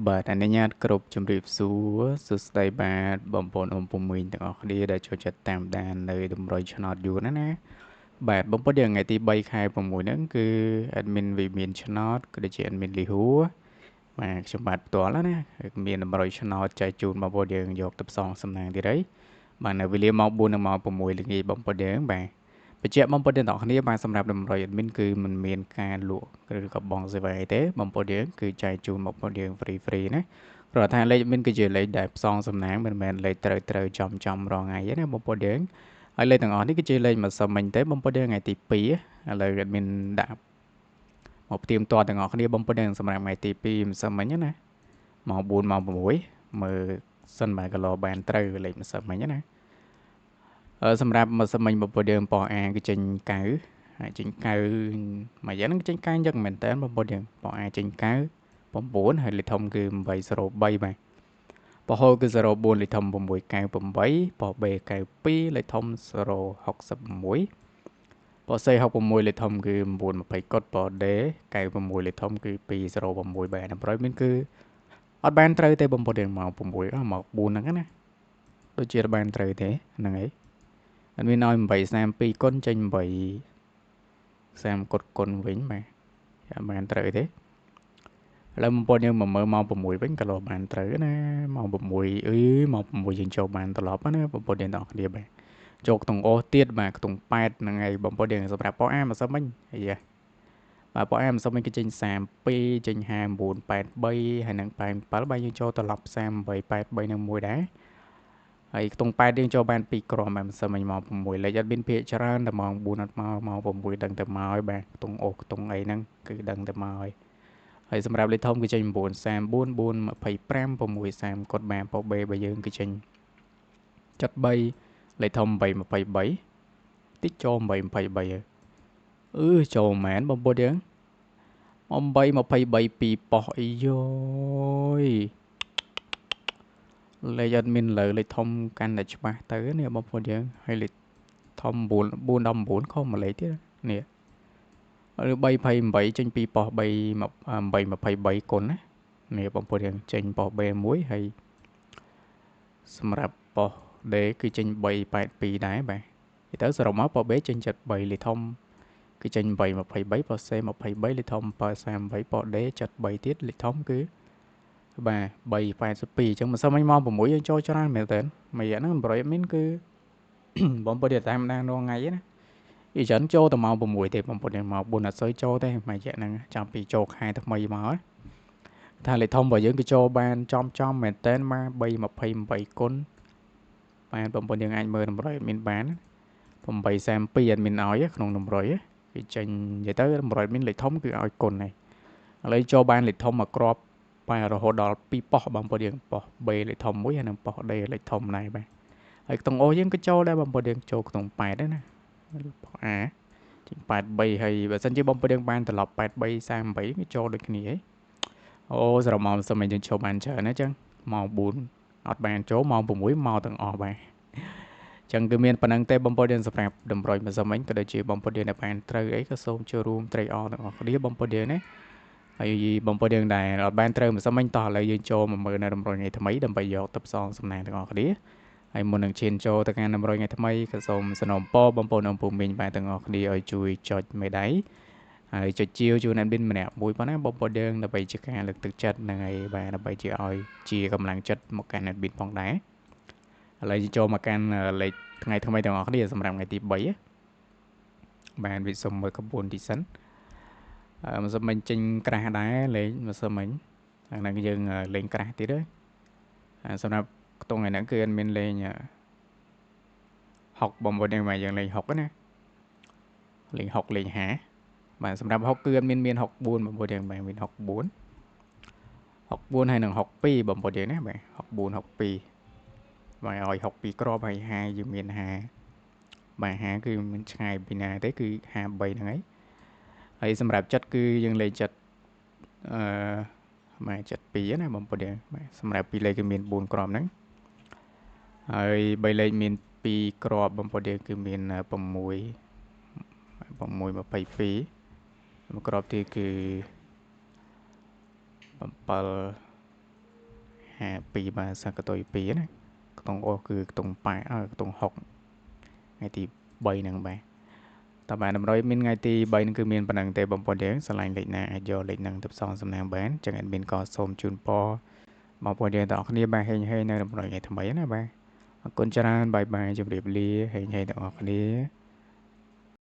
But អនុញ្ញាតគ្រប់ជំរាបសួរសួស្តីបាទបងប្អូនអ៊ំពុំមីងទាំងអស់គ្នាដែលចូលចិត្តតាមដាននៅតម្រុយឆ្នោតយួនណាបាទបងប្អូនថ្ងៃទី3ខែ6ហ្នឹងគឺ admin វិមានឆ្នោតក៏ដូចជា admin លីហួរបាទខ្ញុំបាទផ្ទាល់ណាមានតម្រុយឆ្នោតចែកជូនបងប្អូនយើងយកទៅផ្សងសំណាងទៀតហើយបាទនៅវេលាម៉ោង4និងម៉ោង6ល្ងាចបងប្អូនយើងបាទបញ្ជាក់បងប្អូនទាំងអស់គ្នាបាទសម្រាប់តម្រុយ admin គឺมันមានការលក់ឬក៏បងសេវាអីទេបងប្អូនយើងគឺចែកជូនបងប្អូនយើង free ណាព្រោះថាលេខ admin គឺជាលេខដែលផ្សងសំណាងមិនមែនលេខត្រូវចំរងថ្ងៃទេណាបងប្អូនយើងហើយលេខទាំងអស់នេះគឺជាលេខម្សិលមិញទេបងប្អូនយើងថ្ងៃទី2ឥឡូវ admin ដាក់មកផ្ទៀងផ្ទាត់ទាំងអស់គ្នាបងប្អូនយើងសម្រាប់ថ្ងៃទី2ម្សិលមិញណាម៉ោង4ម៉ោង6មើលសិនបាទគីឡូបានត្រូវលេខម្សិលមិញណាសម្រាប់ម្សិលមិញបងប្អូនយើងប៉ោះអាគឺចេញកៅហើយចេញកៅមួយយ៉ាងហ្នឹងចេញកៅយ៉ាងមែនតើបងប្អូនយើងប៉ោះអាចេញកៅ9ហើយលេខធំគឺ803បាទប៉ោះហូលគឺ04លេខធំ698ប៉ោះ B 92លេខធំ066ប៉ោះ C 66លេខធំគឺ920កុដប៉ោះ D 96លេខធំគឺ206បាទតម្រុយមានគឺអត់បានត្រូវទេបងប្អូនយើងមក6មក4ហ្នឹងណាដូចជាបានត្រូវទេហ្នឹងហើយអត់មានឲ្យ832គុណចេញ830គុណវិញបាទអត់បានត្រូវទេឥឡូវបងប្អូនយើងមកមើលម៉ោង6វិញក៏លោបានត្រូវណាម៉ោង6ម៉ោង6យើងចូលបានត្រឡប់ណាបងប្អូនយើងទាំងអស់គ្នាបាទចូលក្នុងអូសទៀតបាទក្នុង8ហ្នឹងហើយបងប្អូនយើងសម្រាប់ប៉ោអាមកសិនមិញអាយ៉ាបាទប៉ោអាមកសិនមិញគឺចេញ32ចេញ5983ហើយនឹង87បាទយើងចូលត្រឡប់3883នឹងមួយដែរហើយខ្ទង់8យើងចូលបាន2គ្រាប់បាទមិនសិនមិញម៉ោង6លេខអត់មានភាកច្រើនតែម៉ោង4អត់មកម៉ោង6ដឹងតែមកហើយបាទខ្ទង់អូសខ្ទង់អីហ្នឹងគឺដឹងតែមកហើយសម្រាប់លេខធំគឺចេញ934 425 630កុដបានប៉ោ B របស់យើងគឺចេញ73លេខធំ823តិចចូល823ចូលមែនបងប្អូនយើង823 2ប៉ោះអីយោយលេខអត់មានលើលេខធំកាន់តែច្បាស់ទៅនេះបងប្អូនយើងហើយលេខធំ419ខុសមួយលេខទៀតនេះឬ328ចេញពីប៉ោះ823គុណណានេះបងប្អូនយើងចេញប៉ោះ B1 ហើយសម្រាប់ប៉ោះ D គឺចេញ382ដែរបាទនិយាយទៅសរុបមកប៉ោះ B ចេញ73លេខធំគឺចេញ823ប៉ោះ C 23លេខធំ738ប៉ោះ D 73ទៀតលេខធំគឺបាទ382អញ្ចឹងមិនសមមិញម៉ោង6យើងចូលច្រើនមែនតើមួយរយៈហ្នឹង100មីនគឺបងប្អូនតាមដានរាល់ថ្ងៃណាអ៊ីចឹងចូលតែម៉ោង6ទេបងប្អូនម៉ោង4អត់សូវចូលទេមួយរយៈហ្នឹងចាំពីចូលខែថ្មីមកថាលេខធំរបស់យើងគឺចូលបានចំមែនតើមក328គុណបានបងប្អូនយើងអាចមើលតម្រុយមានបាន832អត់មានឲ្យក្នុងតម្រុយគឺចេញនិយាយទៅតម្រុយមានលេខធំគឺឲ្យគុណហើយឥឡូវចូលបានលេខធំមកគ្រាប់បាទរហូតដល់2ប៉ោះបងប្អូនយើងប៉ោះ B លេខធំមួយហើយនឹងប៉ោះ D លេខធំដែរបាទហើយក្នុងអូសយើងក៏ចូលដែរបងប្អូនយើងចូលក្នុង8ដែរណាប៉ោះ A ចេញ83ហើយបើសិនជាបងប្អូនយើងបានត្រឡប់83 38វាចូលដូចគ្នាហីអូសរុបមកសិនយើងចូលបានច្រើនណាចឹងម៉ោង4អត់បានចូលម៉ោង6មកទាំងអស់បាទចឹងគឺមានប៉ុណ្ណឹងទេបងប្អូនយើងសម្រាប់តម្រុយម្សិលមិញក៏ដូចជាបងប្អូនយើងដែលបានត្រូវអីក៏សូមចូលរួមត្រេកអរទាំងអស់គ្នាបងប្អូនយើងណាហើយបងប្អូនយើងដែលអត់បានត្រូវម្សិលមិញតោះឥឡូវយើងចូលមកមើលនៅតម្រុយថ្ងៃថ្មីដើម្បីយកទៅផ្សងសំណាងទាំងអស់គ្នាហើយមុននឹងឈានចូលទៅកាន់តម្រុយថ្ងៃថ្មីក៏សូមសំណូមពរបងប្អូនអង្គពុំមីងបាទទាំងអស់គ្នាឲ្យជួយចុចមេដៃហើយចុចជាវជូន admin ម្នាក់មួយប៉ុណ្ណាបងប្អូនយើងដើម្បីជាការលើកទឹកចិត្តហ្នឹងហើយបាទដើម្បីជាឲ្យជាកម្លាំងចិត្តមកកាន់ admin ផងដែរឥឡូវចូលមកកាន់លេខថ្ងៃថ្មីទាំងអស់គ្នាសម្រាប់ថ្ងៃទី3បាទវិសុំមើលក្បួនទីសិនមិនសិនមិញចេញក្រាស់ដែរលេខមិនសិនមិញហ្នឹងយើងលេងក្រាស់ទៀតហើយសម្រាប់ខ្ទង់ហ្នឹងគឺមានលេង6បងប្អូនយើងមកយើងលេង6ណាលេង6លេង5បាទសម្រាប់6គឺអត់មាន64បងប្អូនយើងបាទមាន64 64ហើយនឹង62បងប្អូនយើងណាបាទ64 62បាទឲ្យ62គ្រាប់ហើយ5យើងមាន5បាទ5គឺមិនឆ្ងាយពីណាទេគឺ53ហ្នឹងហើយសម្រាប់ចិត្តគឺយើងលេងចិត្តបាទ72ណាបងប្អូនយើងបាទសម្រាប់2លេខគឺមាន4គ្រាប់ហ្នឹងហើយ3លេខមាន2គ្រាប់បងប្អូនយើងគឺមាន6 22មួយគ្រាប់ទៀតគឺ7 52បាទសកតុយ2ណាខ្ទង់អូគឺខ្ទង់8ខ្ទង់6ថ្ងៃទី3ហ្នឹងបាទតើបាទតម្រុយមានថ្ងៃទី3ហ្នឹងគឺមានប៉ុណ្ណឹងទេបងប្អូនយើងឆ្លាញ់លេខណាអាចយកលេខហ្នឹងទៅផ្សំសំណាងបានចឹងadmin ក៏សូមជូនពរបងប្អូនយើងទាំងអស់គ្នាបាទហេងនៅតម្រុយថ្ងៃថ្មីណាបាទអរគុណច្រើនបាយបាយជម្រាបលាហេងទាំងអស់គ្នា